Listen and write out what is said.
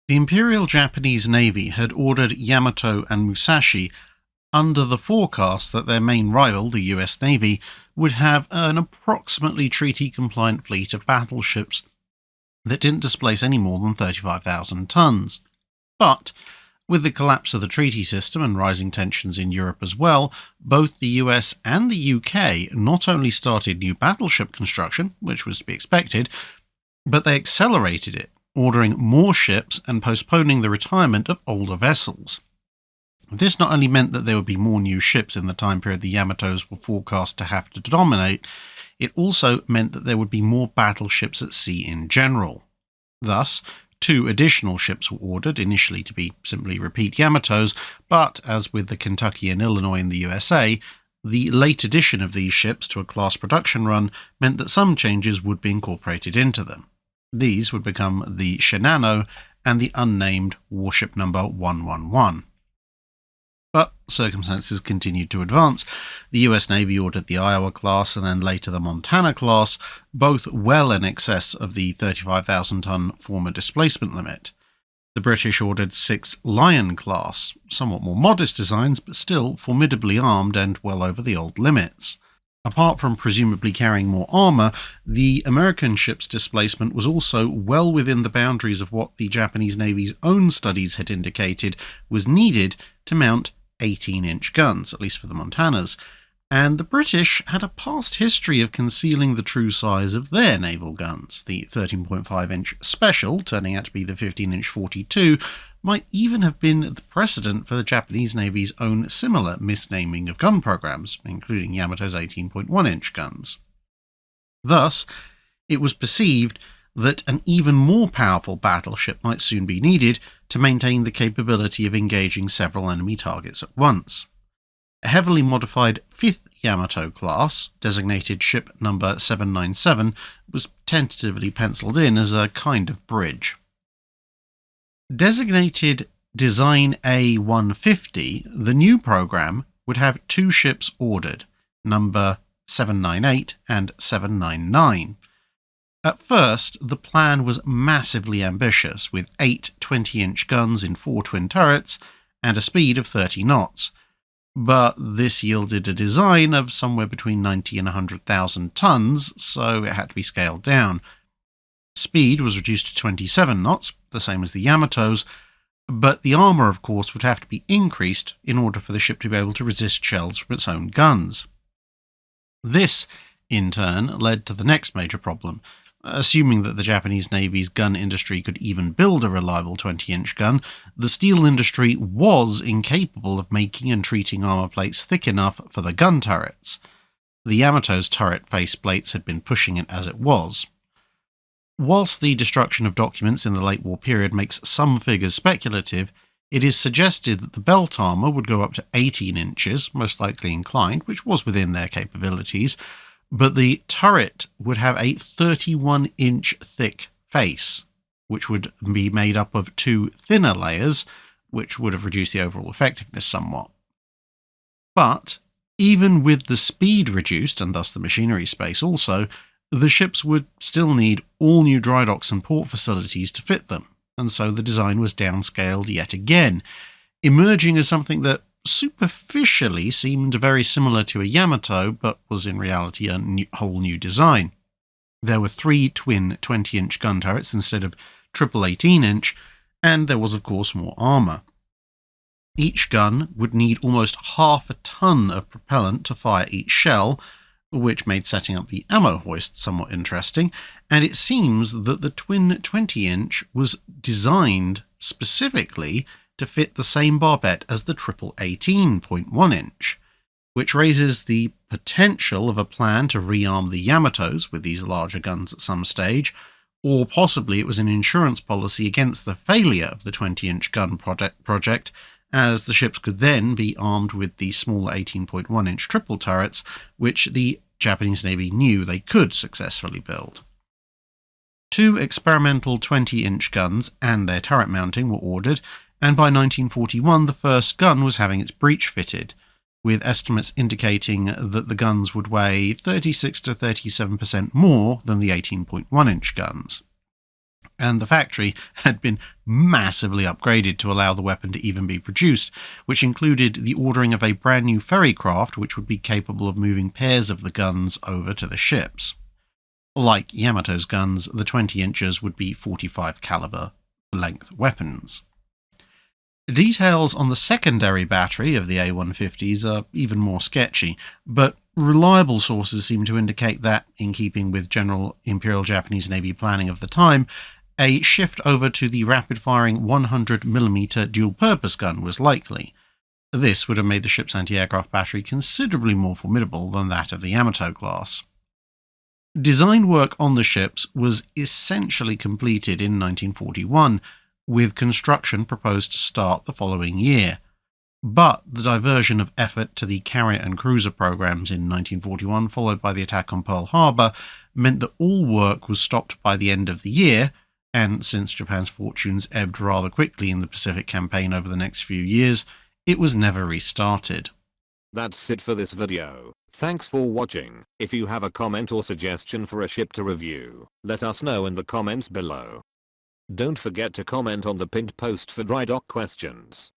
The Imperial Japanese Navy had ordered Yamato and Musashi under the forecast that their main rival, the US Navy, would have an approximately treaty-compliant fleet of battleships that didn't displace any more than 35,000 tons. But with the collapse of the treaty system and rising tensions in Europe as well, both the US and the UK not only started new battleship construction, which was to be expected, but they accelerated it, ordering more ships and postponing the retirement of older vessels. This not only meant that there would be more new ships in the time period the Yamatos were forecast to have to dominate, it also meant that there would be more battleships at sea in general. Thus, 2 additional ships were ordered, initially to be simply repeat Yamatos, but as with the Kentucky and Illinois in the USA, the late addition of these ships to a class production run meant that some changes would be incorporated into them. These would become the Shinano and the unnamed warship number 111. But circumstances continued to advance. The US Navy ordered the Iowa class and then later the Montana class, both well in excess of the 35,000-ton former displacement limit. The British ordered 6 Lion class, somewhat more modest designs, but still formidably armed and well over the old limits. Apart from presumably carrying more armour, the American ship's displacement was also well within the boundaries of what the Japanese Navy's own studies had indicated was needed to mount 18-inch guns, at least for the Montanas, and the British had a past history of concealing the true size of their naval guns. The 13.5-inch Special, turning out to be the 15-inch 42, might even have been the precedent for the Japanese Navy's own similar misnaming of gun programs, including Yamato's 18.1-inch guns. Thus, it was perceived that an even more powerful battleship might soon be needed to maintain the capability of engaging several enemy targets at once. A heavily modified 5th Yamato class, designated ship number 797, was tentatively penciled in as a kind of bridge. Designated Design A-150, the new program would have 2 ships ordered, number 798 and 799. At first, the plan was massively ambitious, with 8 20-inch guns in 4 twin turrets and a speed of 30 knots. But this yielded a design of somewhere between 90 and 100,000 tons, so it had to be scaled down. Speed was reduced to 27 knots, the same as the Yamato's, but the armour, of course, would have to be increased in order for the ship to be able to resist shells from its own guns. This, in turn, led to the next major problem. Assuming that the Japanese Navy's gun industry could even build a reliable 20-inch gun, the steel industry was incapable of making and treating armour plates thick enough for the gun turrets. The Yamato's turret faceplates had been pushing it as it was. Whilst the destruction of documents in the late war period makes some figures speculative, it is suggested that the belt armour would go up to 18 inches, most likely inclined, which was within their capabilities, but the turret would have a 31-inch thick face, which would be made up of 2 thinner layers, which would have reduced the overall effectiveness somewhat. But even with the speed reduced, and thus the machinery space also, the ships would still need all new dry docks and port facilities to fit them, and so the design was downscaled yet again, emerging as something that superficially seemed very similar to a Yamato, but was in reality a whole new design. There were 3 twin 20-inch gun turrets instead of triple 18-inch, and there was of course more armour. Each gun would need almost half a ton of propellant to fire each shell, which made setting up the ammo hoist somewhat interesting, and it seems that the twin 20-inch was designed specifically to fit the same barbette as the triple 18.1-inch, which raises the potential of a plan to rearm the Yamatos with these larger guns at some stage, or possibly it was an insurance policy against the failure of the 20-inch gun project, as the ships could then be armed with the smaller 18.1-inch triple turrets, which the Japanese Navy knew they could successfully build. 2 experimental 20-inch guns and their turret mounting were ordered, and by 1941 the first gun was having its breech fitted, with estimates indicating that the guns would weigh 36 to 37% more than the 18.1-inch guns. and the factory had been massively upgraded to allow the weapon to even be produced, which included the ordering of a brand new ferry craft which would be capable of moving pairs of the guns over to the ships. Like Yamato's guns, the 20-inchers would be 45 caliber length weapons. Details on the secondary battery of the A-150s are even more sketchy, but reliable sources seem to indicate that, in keeping with general Imperial Japanese Navy planning of the time, a shift over to the rapid-firing 100mm dual-purpose gun was likely. This would have made the ship's anti-aircraft battery considerably more formidable than that of the Yamato class. Design work on the ships was essentially completed in 1941, with construction proposed to start the following year. But the diversion of effort to the carrier and cruiser programs in 1941, followed by the attack on Pearl Harbor, meant that all work was stopped by the end of the year, and since Japan's fortunes ebbed rather quickly in the Pacific campaign over the next few years, it was never restarted. That's it for this video. Thanks for watching. If you have a comment or suggestion for a ship to review, let us know in the comments below. Don't forget to comment on the pinned post for dry dock questions.